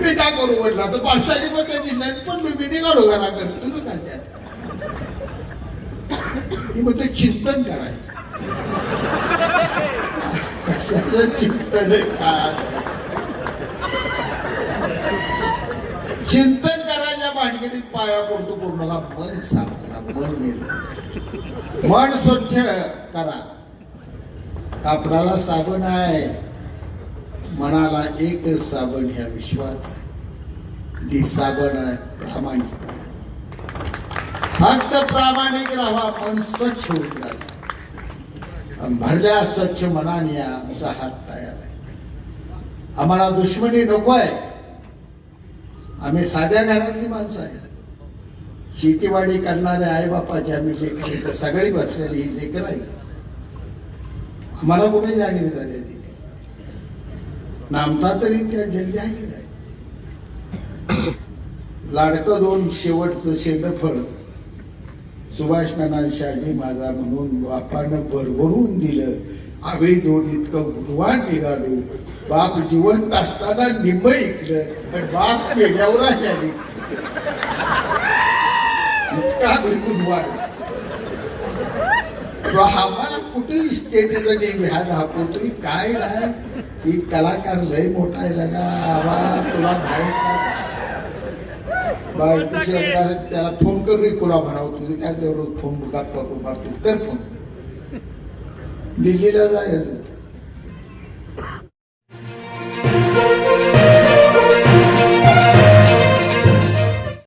मी काय करू म्हटलं तर पाचशाने पण ते दिले पण मी काढू घरा करतो तुझं काय त्यात मी म्हणतो चिंतन करायचं कशाचं चिंतन आहे काय चिंतन करायच्या भानगडीत पाया पडतो पूर्ण मन साफ करा मन निर्मळ मन स्वच्छ करा कापडाला साबण आहे मनाला एक साबण या विश्वात आहे ती साबण आहे प्रामाणिकपणा फक्त प्रामाणिक राहा मन स्वच्छ होऊन जातं भरल्या स्वच्छ मनाने आमचा हात तयार आहे आम्हाला दुश्मनी नको आहे आम्ही साध्या घरातली माणसं आहे शेतीवाडी करणारे आई बापाची आम्ही लेकर सगळी बसलेली ही लेकर आहेत आम्हाला कोणी जागीरदारी दिली नामता तरी त्या जग जागीर आहे लाडकं दोन शेवटचं शेंडफळ सुभाष नाना शाजी माझा म्हणून बापानं भरभरून दिलं आम्ही दोन इतकं गुणवान निघालो बाप जिवंत असताना निम्म ऐकलं पण बाप मेल्यावर आली इतका गुणवान आम्हाला कुठे स्टेटचा नेहमी हा दाखवतोय काय नाही ती कलाकार लय मोठा आहे लगा आबा तुला माहित त्याला फोन कर रे कोणा म्हणावं तुझे काय दररोज फोन तू मारतो कर फोन दिल्लीला जायचं